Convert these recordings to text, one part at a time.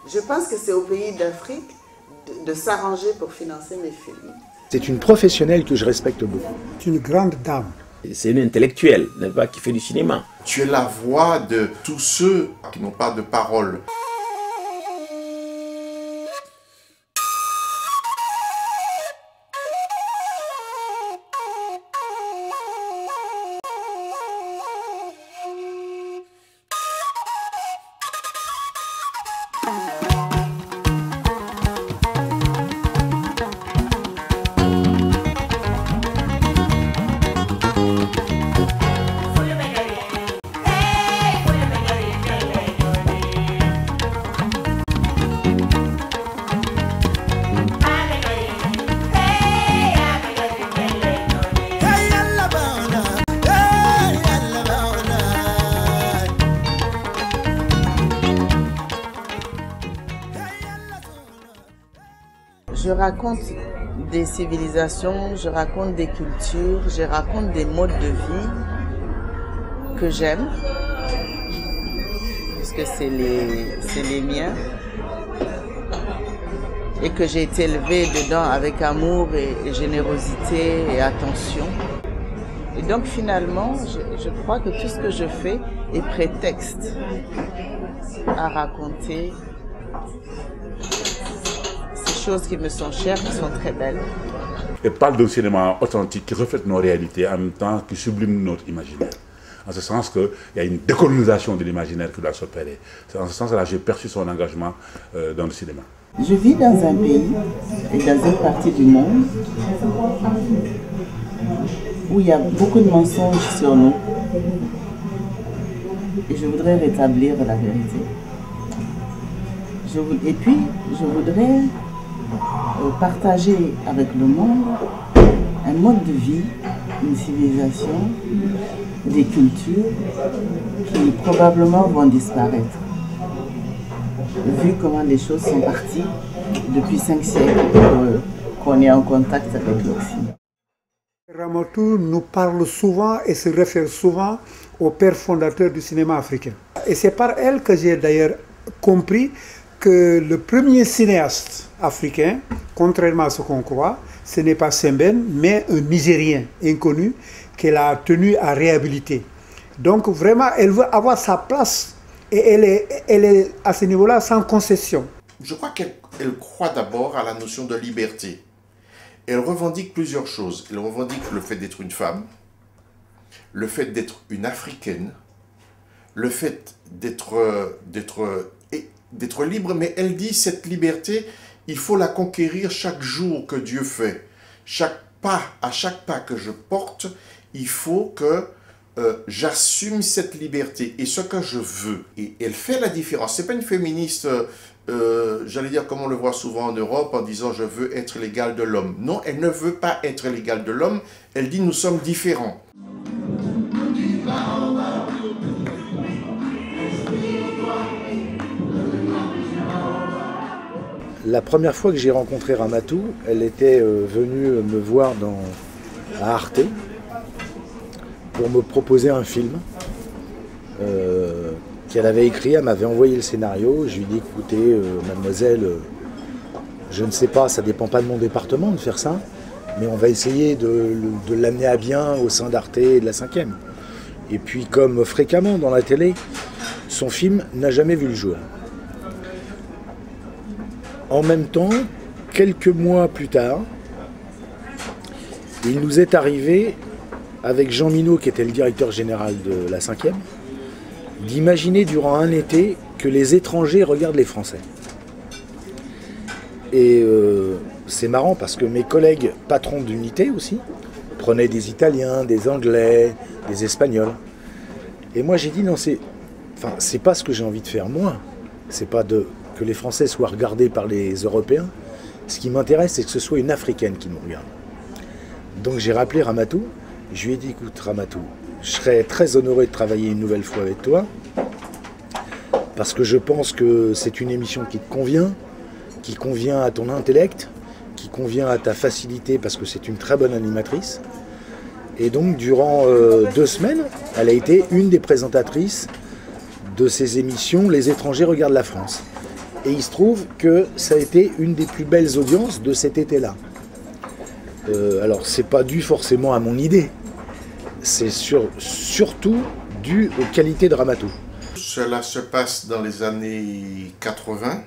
Je pense que c'est au pays d'Afrique de s'arranger pour financer mes films. C'est une professionnelle que je respecte beaucoup. C'est une grande dame. C'est une intellectuelle, n'est-ce pas, qui fait du cinéma. Tu es la voix de tous ceux qui n'ont pas de parole. Je raconte des civilisations, je raconte des cultures, je raconte des modes de vie que j'aime, puisque c'est les miens, et que j'ai été élevée dedans avec amour et générosité et attention. Et donc finalement, je crois que tout ce que je fais est prétexte à raconter choses qui me sont chères, qui sont très belles. Elle parle d'un cinéma authentique qui reflète nos réalités, en même temps qui sublime notre imaginaire. En ce sens qu'il y a une décolonisation de l'imaginaire qui doit s'opérer. En ce sens-là, j'ai perçu son engagement dans le cinéma. Je vis dans un pays et dans une partie du monde où il y a beaucoup de mensonges sur nous. Et je voudrais rétablir la vérité. Et puis, je voudrais partager avec le monde un mode de vie, une civilisation, des cultures qui probablement vont disparaître. Vu comment les choses sont parties depuis 5 siècles qu'on est en contact avec l'Occident. Ramatoul nous parle souvent et se réfère souvent au père fondateur du cinéma africain. Et c'est par elle que j'ai d'ailleurs compris que le premier cinéaste africain, contrairement à ce qu'on croit, ce n'est pas Sembène, mais un Nigérien inconnu qu'elle a tenu à réhabiliter. Donc vraiment, elle veut avoir sa place et elle est à ce niveau-là sans concession. Je crois qu'elle croit d'abord à la notion de liberté. Elle revendique plusieurs choses. Elle revendique le fait d'être une femme, le fait d'être une Africaine, le fait d'être libre, mais elle dit cette liberté, il faut la conquérir chaque jour que Dieu fait. À chaque pas que je porte, il faut que j'assume cette liberté et ce que je veux. Et elle fait la différence. C'est pas une féministe, j'allais dire comme on le voit souvent en Europe, en disant je veux être l'égal de l'homme. Non, elle ne veut pas être l'égal de l'homme. Elle dit nous sommes différents. La première fois que j'ai rencontré Ramatoul, elle était venue me voir à Arte pour me proposer un film qu'elle avait écrit. Elle m'avait envoyé le scénario. Je lui ai dit, écoutez, mademoiselle, je ne sais pas, ça ne dépend pas de mon département de faire ça, mais on va essayer de l'amener à bien au sein d'Arte et de la 5e. Et puis, comme fréquemment dans la télé, son film n'a jamais vu le jour. En même temps, quelques mois plus tard, il nous est arrivé, avec Jean Minot, qui était le directeur général de la 5e, d'imaginer durant un été que les étrangers regardent les Français. Et c'est marrant parce que mes collègues patrons d'unité aussi prenaient des Italiens, des Anglais, des Espagnols. Et moi j'ai dit non, c'est pas ce que j'ai envie de faire moi. C'est pas que les Français soient regardés par les Européens. Ce qui m'intéresse, c'est que ce soit une Africaine qui nous regarde. Donc j'ai rappelé Ramatoul. Je lui ai dit, écoute Ramatoul, je serais très honoré de travailler une nouvelle fois avec toi, parce que je pense que c'est une émission qui te convient, qui convient à ton intellect, qui convient à ta facilité, parce que c'est une très bonne animatrice. Et donc durant 2 semaines, elle a été une des présentatrices de ces émissions « Les étrangers regardent la France ». Et il se trouve que ça a été une des plus belles audiences de cet été-là. Alors, c'est pas dû forcément à mon idée. C'est surtout dû aux qualités de Ramatou. Cela se passe dans les années 80.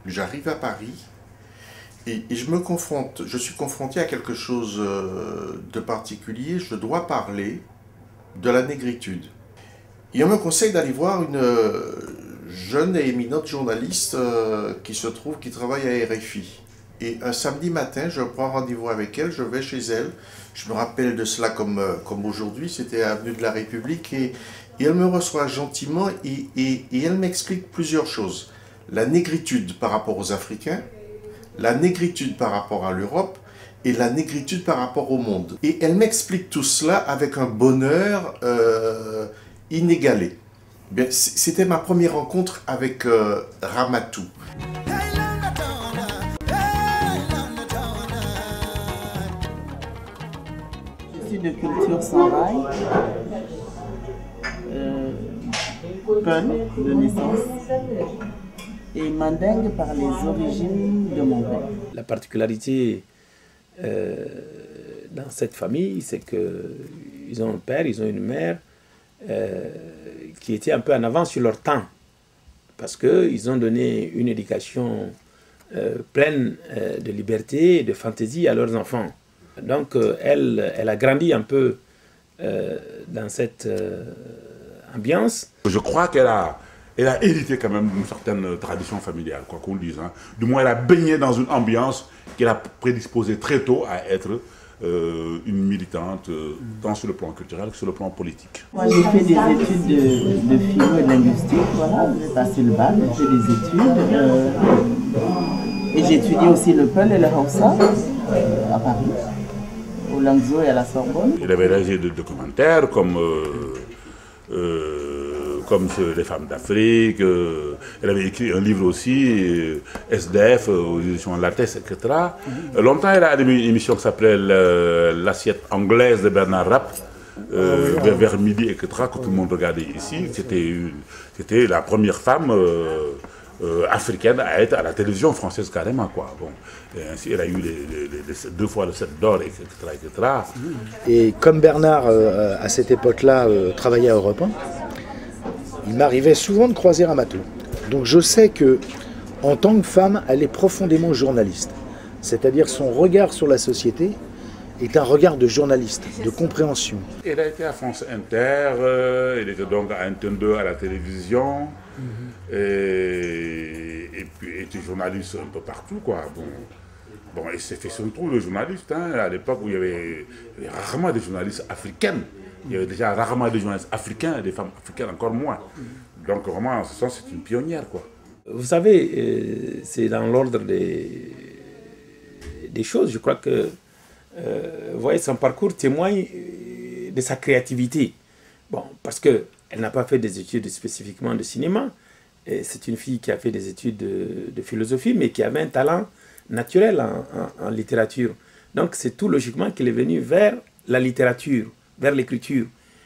J'arrive à Paris et je suis confronté à quelque chose de particulier. Je dois parler de la négritude. Et on me conseille d'aller voir une jeune et éminente journaliste qui travaille à RFI. Et un samedi matin, je prends rendez-vous avec elle, je vais chez elle. Je me rappelle de cela comme aujourd'hui, c'était avenue de la République. Et elle me reçoit gentiment et elle m'explique plusieurs choses. La négritude par rapport aux Africains, la négritude par rapport à l'Europe et la négritude par rapport au monde. Et elle m'explique tout cela avec un bonheur inégalé. C'était ma première rencontre avec Ramatou. Je suis de culture Sanraï, Peul de naissance, et mandingue par les origines de mon père. La particularité dans cette famille, c'est qu'ils ont un père, ils ont une mère qui était un peu en avance sur leur temps, parce qu'ils ont donné une éducation pleine de liberté et de fantaisie à leurs enfants. Donc elle a grandi un peu dans cette ambiance. Je crois qu'elle a hérité quand même d'une certaine tradition familiale, quoi qu'on le dise. Hein. Du moins, elle a baigné dans une ambiance qui l'a prédisposée très tôt à être une militante, tant sur le plan culturel que sur le plan politique. Moi, j'ai fait des études de philo et de linguistique, voilà. J'ai passé le bac, j'ai fait des études. Et j'ai étudié aussi le Peul et le Hausa à Paris, au Langso et à la Sorbonne. Il avait réalisé des documentaires comme sur les femmes d'Afrique. Elle avait écrit un livre aussi, SDF, aux éditions Lattès, etc. Longtemps, elle a animé une émission qui s'appelait L'assiette anglaise de Bernard Rapp, vers midi, etc., que tout le monde regardait ici. C'était la première femme africaine à être à la télévision française carrément, quoi. Bon. Et ainsi, elle a eu deux fois le 7 d'or, etc., etc. Et comme Bernard, à cette époque-là, travaillait à Europe 1, il m'arrivait souvent de croiser Ramatou. Donc je sais que, en tant que femme, elle est profondément journaliste. C'est-à-dire son regard sur la société est un regard de journaliste, de compréhension. Elle a été à France Inter, elle était donc à Antenne 2 à la télévision, et puis elle était journaliste un peu partout, quoi. Bon, elle s'est fait son trou de journaliste, hein, à l'époque où il y avait rarement des journalistes africaines. Il y avait déjà rarement des journalistes africains et des femmes africaines encore moins. Donc vraiment, en ce sens, c'est une pionnière, quoi. Vous savez, c'est dans l'ordre des choses. Je crois que vous voyez, son parcours témoigne de sa créativité. Bon, parce qu'elle n'a pas fait des études spécifiquement de cinéma. C'est une fille qui a fait des études de philosophie, mais qui avait un talent naturel en littérature. Donc c'est tout logiquement qu'elle est venue vers la littérature, vers l'écriture.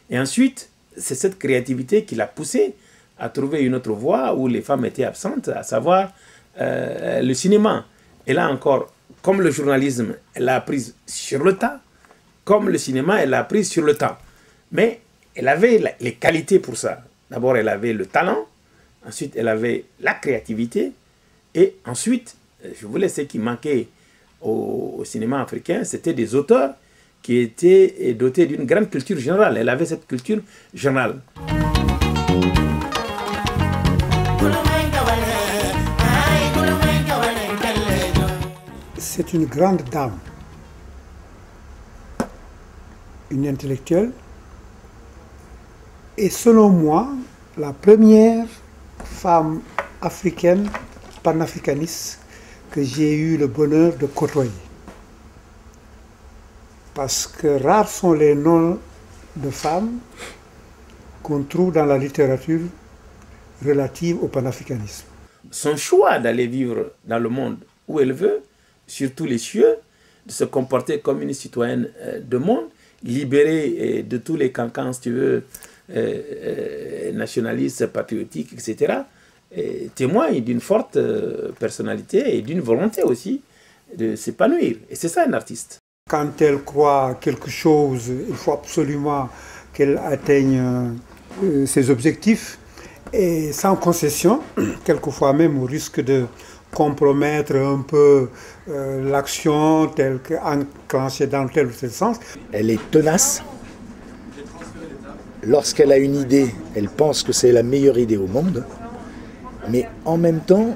Et ensuite, c'est cette créativité qui l'a poussée à trouver une autre voie où les femmes étaient absentes, à savoir le cinéma. Et là encore, comme le journalisme, elle l'a apprise sur le tas, comme le cinéma, elle l'a apprise sur le temps. Mais elle avait les qualités pour ça. D'abord, elle avait le talent, ensuite, elle avait la créativité, et ensuite, je voulais ce qui manquait au cinéma africain, c'était des auteurs qui étaient dotés d'une grande culture générale. Elle avait cette culture générale. C'est une grande dame, une intellectuelle, et selon moi, la première femme africaine panafricaniste que j'ai eu le bonheur de côtoyer. Parce que rares sont les noms de femmes qu'on trouve dans la littérature relative au panafricanisme. Son choix d'aller vivre dans le monde où elle veut, sur tous les cieux, de se comporter comme une citoyenne de monde, libérée de tous les cancans, si tu veux, nationalistes, patriotiques, etc., témoigne d'une forte personnalité et d'une volonté aussi de s'épanouir. Et c'est ça un artiste. Quand elle croit quelque chose, il faut absolument qu'elle atteigne ses objectifs et sans concession, quelquefois même au risque de compromettre un peu l'action telle qu'enclenchée dans tel ou tel sens. Elle est tenace. Lorsqu'elle a une idée, elle pense que c'est la meilleure idée au monde. Mais en même temps,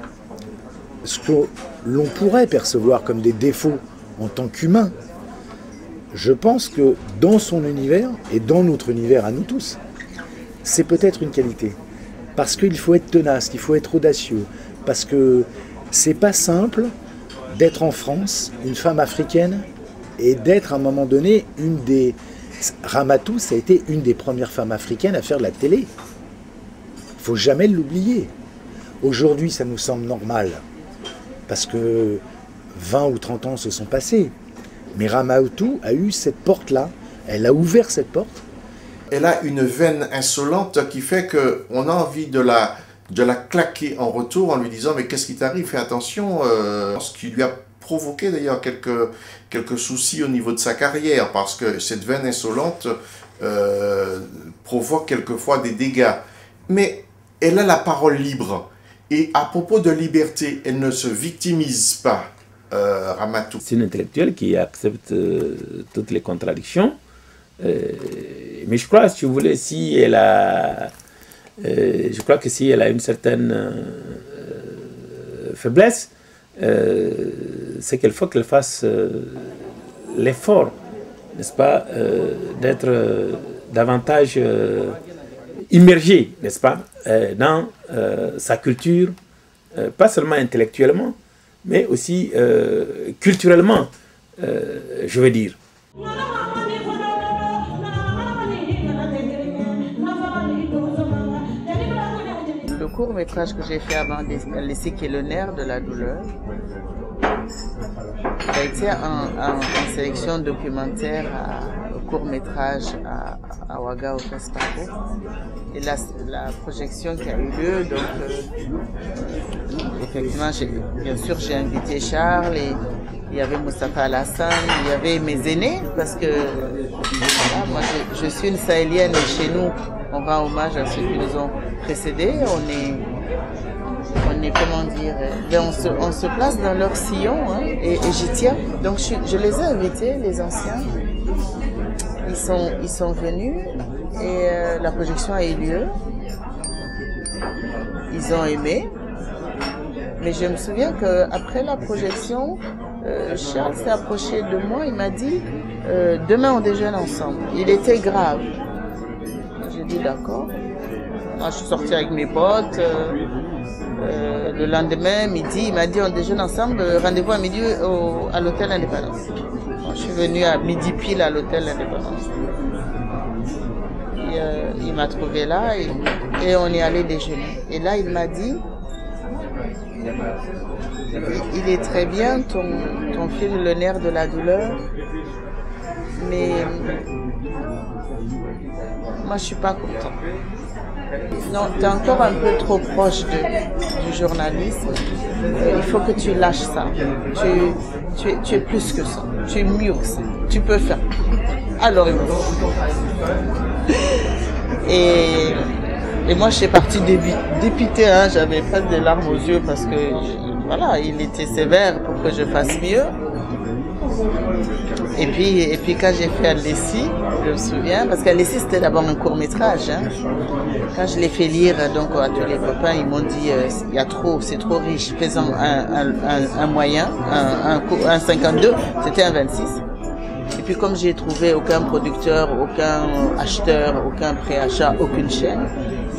ce que l'on pourrait percevoir comme des défauts en tant qu'humain, je pense que dans son univers et dans notre univers à nous tous, c'est peut-être une qualité. Parce qu'il faut être tenace, il faut être audacieux. Parce que c'est pas simple d'être en France, une femme africaine, et d'être à un moment donné une des... Ramatu, ça a été une des premières femmes africaines à faire de la télé. Il ne faut jamais l'oublier. Aujourd'hui, ça nous semble normal, parce que 20 ou 30 ans se sont passés. Mais Ramatu a eu cette porte-là, elle a ouvert cette porte. Elle a une veine insolente qui fait qu'on a envie de la claquer en retour en lui disant « mais qu'est-ce qui t'arrive, fais attention ». Ce qui lui a provoqué d'ailleurs quelques soucis au niveau de sa carrière, parce que cette veine insolente provoque quelquefois des dégâts. Mais elle a la parole libre. Et à propos de liberté, elle ne se victimise pas, Ramatu. C'est une intellectuelle qui accepte toutes les contradictions. Mais je crois, si vous voulez, si elle a... je crois que si elle a une certaine faiblesse, c'est qu'il faut qu'elle fasse l'effort, n'est-ce pas, d'être davantage immergée, n'est-ce pas, dans sa culture, pas seulement intellectuellement, mais aussi culturellement, je veux dire. Le court-métrage que j'ai fait avant d'Escalessi, qui est le nerf de la douleur, ça a été en sélection documentaire court-métrage à Ouaga au Fespaco. Et la projection qui a eu lieu, donc effectivement, bien sûr, j'ai invité Charles, et il y avait Moustapha Alassane, il y avait mes aînés, parce que voilà, moi je suis une sahélienne et chez nous, on rend hommage à ceux qui nous ont précédés. On est comment dire, on se place dans leur sillon, hein, et j'y tiens. Donc je les ai invités, les anciens. Ils sont venus et la projection a eu lieu. Ils ont aimé. Mais je me souviens qu'après la projection, Charles s'est approché de moi, il m'a dit demain on déjeune ensemble. Il était grave. J'ai dit d'accord. Moi je suis sortie avec mes potes. Le lendemain, midi, il m'a dit on déjeune ensemble, rendez-vous à midi à l'hôtel Indépendance. Bon, je suis venue à midi pile à l'hôtel Indépendance. Il m'a trouvé là et on est allé déjeuner. Et là, il m'a dit, il est très bien ton film Le nerf de la douleur, mais moi je suis pas content. Non, tu es encore un peu trop proche du journalisme. Il faut que tu lâches ça. Tu es plus que ça. Tu es mieux que ça. Tu peux faire. Alors, et moi, je suis partie dépitée. Hein, j'avais pas de larmes aux yeux parce que, voilà, il était sévère pour que je fasse mieux. Et puis quand j'ai fait Alessi, je me souviens, parce qu'Alessi c'était d'abord un court-métrage. Hein. Quand je l'ai fait lire donc à tous les copains, ils m'ont dit il y a trop, c'est trop riche, faisons un moyen, un 52, c'était un 26. Et puis comme j'ai trouvé aucun producteur, aucun acheteur, aucun préachat, aucune chaîne,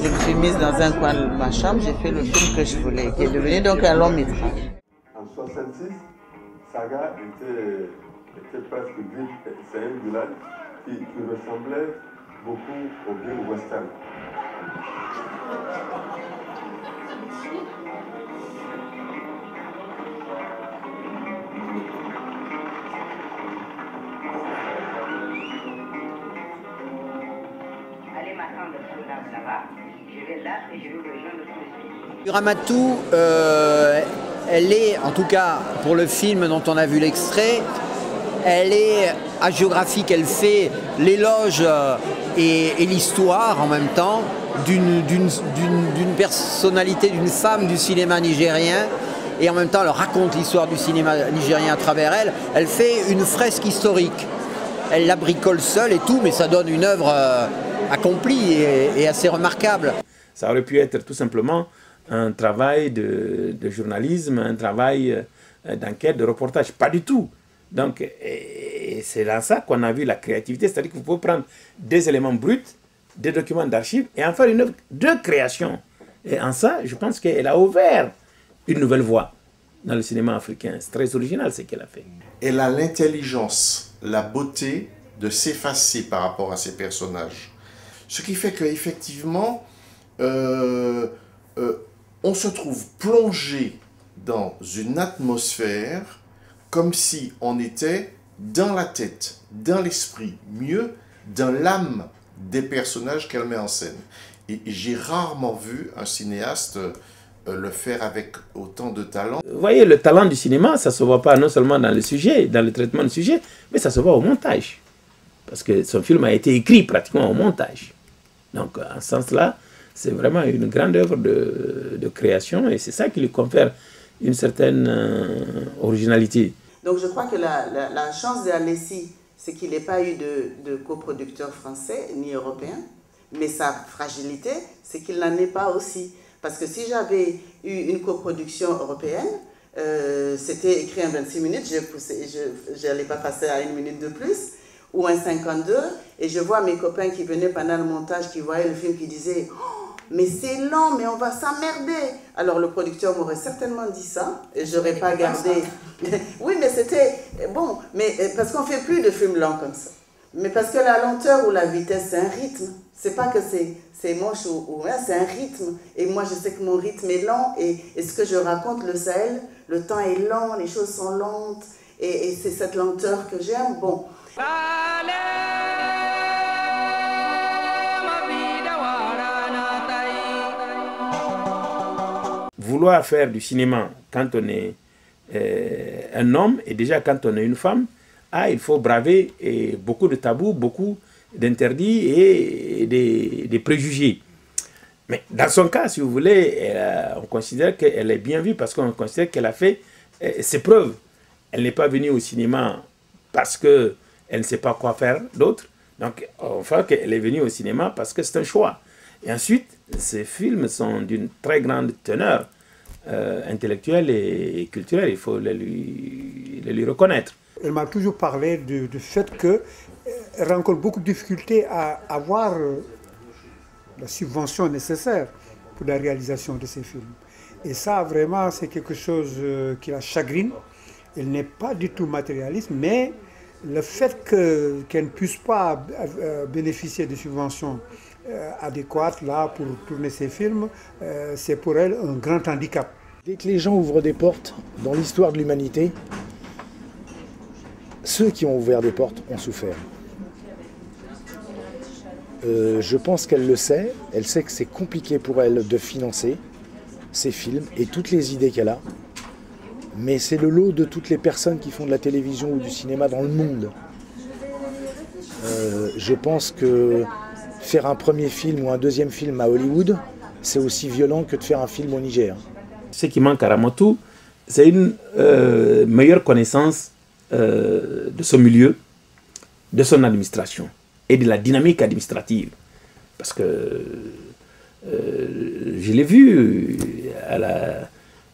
je me suis mise dans un coin de ma chambre, j'ai fait le film que je voulais, qui est devenu donc un long métrage. En 66, Saga était presque vide, c'est un village qui ressemblait beaucoup au Bill Western. Allez m'attendre là-bas, je vais là et je vais rejoindre le policier. Ramatou, elle est, en tout cas pour le film dont on a vu l'extrait, elle est hagiographique, elle fait l'éloge et l'histoire en même temps d'une personnalité, d'une femme du cinéma nigérien, et en même temps elle raconte l'histoire du cinéma nigérien à travers elle. Elle fait une fresque historique. Elle la bricole seule et tout, mais ça donne une œuvre accomplie et assez remarquable. Ça aurait pu être tout simplement un travail de journalisme, un travail d'enquête, de reportage. Pas du tout. Donc, c'est dans ça qu'on a vu la créativité. C'est-à-dire que vous pouvez prendre des éléments bruts, des documents d'archives et en faire une œuvre de création. Et en ça, je pense qu'elle a ouvert une nouvelle voie dans le cinéma africain. C'est très original ce qu'elle a fait. Elle a l'intelligence, la beauté de s'effacer par rapport à ses personnages. Ce qui fait qu'effectivement, on se trouve plongé dans une atmosphère comme si on était dans la tête, dans l'esprit, mieux dans l'âme des personnages qu'elle met en scène. Et j'ai rarement vu un cinéaste le faire avec autant de talent. Vous voyez, le talent du cinéma, ça ne se voit pas non seulement dans le sujet, dans le traitement du sujet, mais ça se voit au montage. Parce que son film a été écrit pratiquement au montage. Donc, en ce sens-là, c'est vraiment une grande œuvre de création et c'est ça qui lui confère une certaine originalité. Donc je crois que la chance d'Alessi, c'est qu'il n'ait pas eu de coproducteur français ni européen, mais sa fragilité, c'est qu'il n'en ait pas aussi. Parce que si j'avais eu une coproduction européenne, c'était écrit en 26 minutes, je n'allais pas passer à 1 minute de plus, ou un 52, et je vois mes copains qui venaient pendant le montage, qui voyaient le film, qui disaient oh, mais c'est lent, mais on va s'emmerder. Alors le producteur m'aurait certainement dit ça, et je n'aurais pas gardé. Oui, mais c'était bon, mais parce qu'on ne fait plus de films lents comme ça. Mais parce que la lenteur ou la vitesse, c'est un rythme. C'est pas que c'est moche ou c'est un rythme. Et moi, je sais que mon rythme est lent, et ce que je raconte, le Sahel, le temps est lent, les choses sont lentes, et c'est cette lenteur que j'aime. Bon. Vouloir faire du cinéma quand on est un homme et déjà quand on est une femme, il faut braver beaucoup de tabous, beaucoup d'interdits et des préjugés. Mais dans son cas, si vous voulez, on considère qu'elle est bien vue parce qu'on considère qu'elle a fait ses preuves. Elle n'est pas venue au cinéma parce qu'elle ne sait pas quoi faire d'autre. Donc, enfin, qu'elle est venue au cinéma parce que c'est un choix. Et ensuite, ces films sont d'une très grande teneur intellectuelle et culturelle. Il faut le lui reconnaître. Elle m'a toujours parlé du fait qu'elle rencontre beaucoup de difficultés à avoir la subvention nécessaire pour la réalisation de ces films. Et ça, vraiment, c'est quelque chose qui la chagrine. Elle n'est pas du tout matérialiste, mais le fait qu'elle ne puisse pas bénéficier de subventions adéquates là, pour tourner ses films, c'est pour elle un grand handicap. Dès que les gens ouvrent des portes dans l'histoire de l'humanité, ceux qui ont ouvert des portes ont souffert. Je pense qu'elle le sait, elle sait que c'est compliqué pour elle de financer ses films et toutes les idées qu'elle a. Mais c'est le lot de toutes les personnes qui font de la télévision ou du cinéma dans le monde. Je pense que faire un premier film ou un deuxième film à Hollywood, c'est aussi violent que de faire un film au Niger. Ce qui manque à Ramatou, c'est une meilleure connaissance de son milieu, de son administration et de la dynamique administrative. Parce que je l'ai vu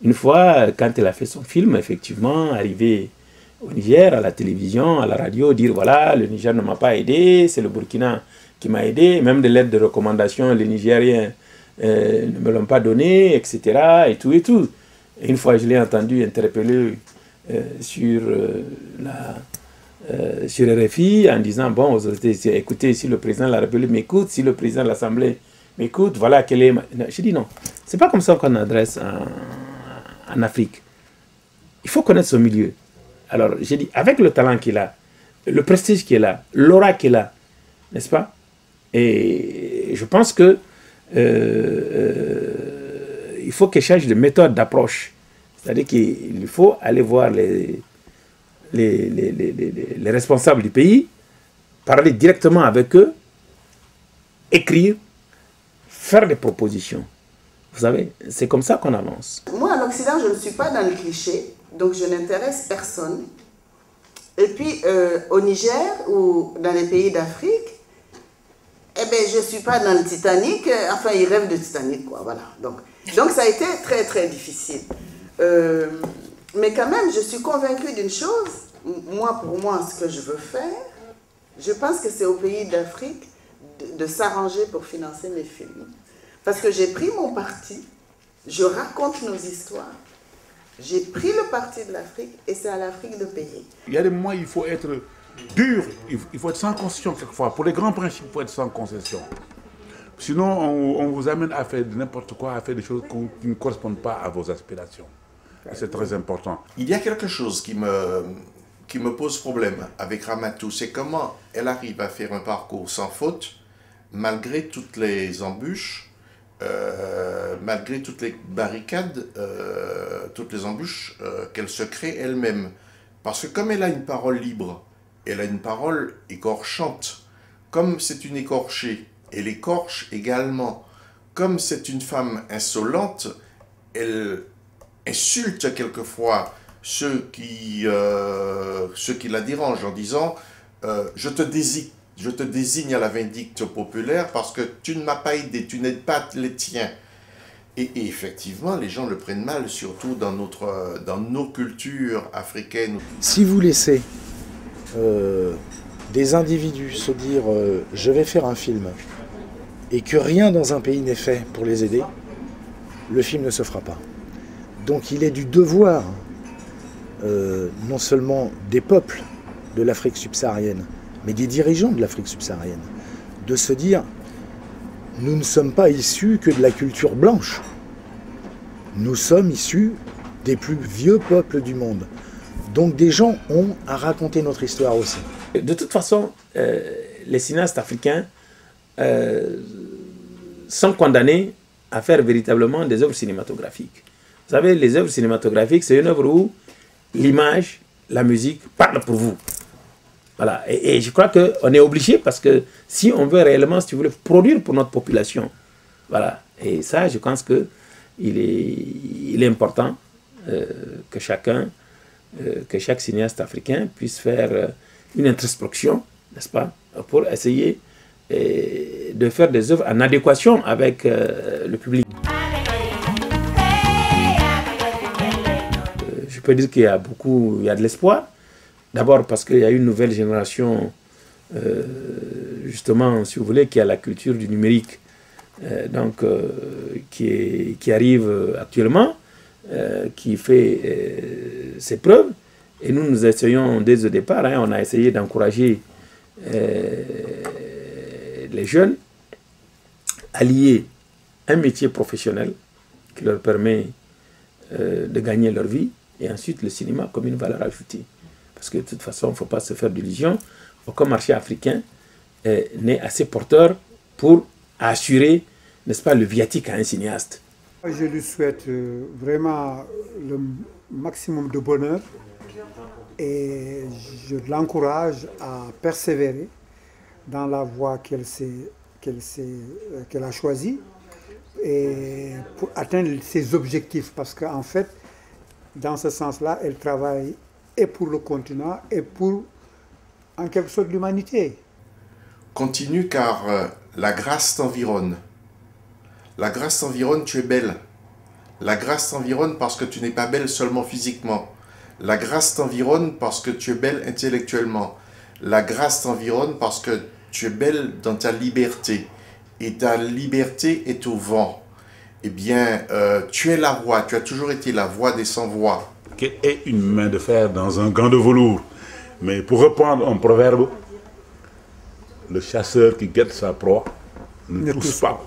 une fois, quand elle a fait son film, effectivement, arriver au Niger, à la télévision, à la radio, dire voilà, le Niger ne m'a pas aidé, c'est le Burkina qui m'a aidé, même des lettres de recommandation, les Nigériens ne me l'ont pas donné, etc. Et tout et tout. Et une fois, je l'ai entendu interpeller sur RFI en disant bon, écoutez, si le président de la République m'écoute, si le président de l'Assemblée m'écoute, voilà quelle est. Je dis non, c'est pas comme ça qu'on adresse en Afrique. Il faut connaître son milieu. Alors, j'ai dit, avec le talent qu'il a, le prestige qu'il a, l'aura qu'il a, n'est-ce pas? Et je pense que il faut qu'ils changent de méthode, d'approche. C'est-à-dire qu'il faut aller voir les responsables du pays, parler directement avec eux, écrire, faire des propositions. Vous savez, c'est comme ça qu'on avance. Moi, en Occident, je ne suis pas dans le cliché, donc je n'intéresse personne. Et puis, au Niger ou dans les pays d'Afrique, eh bien, je ne suis pas dans le Titanic. Enfin, ils rêvent de Titanic, quoi, voilà. Donc ça a été très, très difficile. Mais quand même, je suis convaincue d'une chose. Moi, pour moi, ce que je veux faire, je pense que c'est aux pays d'Afrique de s'arranger pour financer mes films. Parce que j'ai pris mon parti, je raconte nos histoires. J'ai pris le parti de l'Afrique et c'est à l'Afrique de payer. Il y a des moments où il faut être dur, il faut être sans concession quelquefois. Pour les grands principes, il faut être sans concession. Sinon, on vous amène à faire n'importe quoi, à faire des choses qui ne correspondent pas à vos aspirations. C'est très important. Il y a quelque chose qui me pose problème avec Ramatu, c'est comment elle arrive à faire un parcours sans faute, malgré toutes les embûches, malgré toutes les barricades, toutes les embûches qu'elle se crée elle-même. Parce que comme elle a une parole libre, elle a une parole écorchante. Comme c'est une écorchée, elle écorche également. Comme c'est une femme insolente, elle insulte quelquefois ceux qui la dérangent en disant je te désigne à la vindicte populaire parce que tu ne m'as pas aidé, tu n'aides pas les tiens. Et effectivement, les gens le prennent mal, surtout dans nos cultures africaines. Si vous laissez des individus se dire je vais faire un film et que rien dans un pays n'est fait pour les aider, le film ne se fera pas. Donc il est du devoir, non seulement des peuples de l'Afrique subsaharienne, mais des dirigeants de l'Afrique subsaharienne, de se dire nous ne sommes pas issus que de la culture blanche. Nous sommes issus des plus vieux peuples du monde. Donc des gens ont à raconter notre histoire aussi. De toute façon, les cinéastes africains sont condamnés à faire véritablement des œuvres cinématographiques. Vous savez, les œuvres cinématographiques, c'est une œuvre où l'image, la musique parlent pour vous. Voilà. Et je crois qu'on est obligé parce que si on veut réellement, si tu veux, produire pour notre population, voilà. Et ça, je pense qu'il est important que chaque cinéaste africain puisse faire une introspection, n'est-ce pas, pour essayer de faire des œuvres en adéquation avec le public. Je peux dire qu'il y a de l'espoir. D'abord parce qu'il y a une nouvelle génération, justement, si vous voulez, qui a la culture du numérique, qui arrive actuellement, qui fait ses preuves. Et nous essayons dès le départ, on a essayé d'encourager les jeunes à lier un métier professionnel qui leur permet de gagner leur vie, et ensuite le cinéma comme une valeur ajoutée. Parce que de toute façon, il ne faut pas se faire d'illusions. Aucun marché africain n'est assez porteur pour assurer, n'est-ce pas, le viatique à un cinéaste. Je lui souhaite vraiment le maximum de bonheur et je l'encourage à persévérer dans la voie qu'elle a choisie et pour atteindre ses objectifs. Parce qu'en fait, dans ce sens-là, elle travaille et pour le continent et pour, en quelque sorte, l'humanité. Continue car la grâce t'environne. La grâce t'environne, tu es belle. La grâce t'environne parce que tu n'es pas belle seulement physiquement. La grâce t'environne parce que tu es belle intellectuellement. La grâce t'environne parce que tu es belle dans ta liberté. Et ta liberté est au vent. Eh bien, tu es la voix, tu as toujours été la voix des sans-voix. Quelle est une main de fer dans un gant de velours? Mais pour reprendre un proverbe, le chasseur qui guette sa proie ne tousse pas.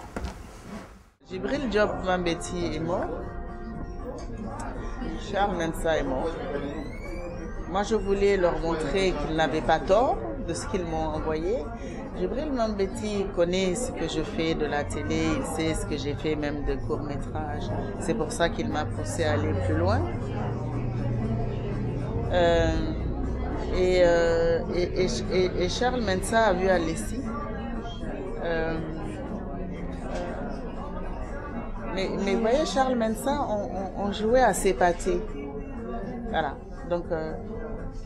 Djibril Diop Mambéty est mort. Charles Mensa est mort. Moi, je voulais leur montrer qu'ils n'avaient pas tort. de ce qu'ils m'ont envoyé. Djibril Mambéty connaît ce que je fais de la télé, il sait ce que j'ai fait même de courts-métrages. C'est pour ça qu'il m'a poussé à aller plus loin. Et Charles Mensa a vu Alessi. Mais vous voyez, Charles Mensa, on jouait à s'épater. Voilà. Donc,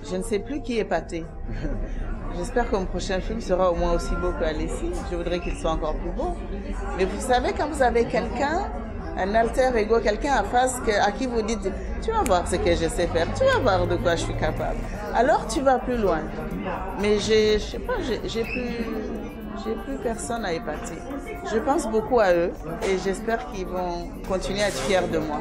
je ne sais plus qui est Pathé. J'espère que mon prochain film sera au moins aussi beau qu'Alessi. Je voudrais qu'il soit encore plus beau. Mais vous savez, quand vous avez quelqu'un, un alter ego, quelqu'un en face à qui vous dites « Tu vas voir ce que je sais faire, tu vas voir de quoi je suis capable. » Alors tu vas plus loin. Mais je sais pas, j'ai plus personne à épater. Je pense beaucoup à eux et j'espère qu'ils vont continuer à être fiers de moi.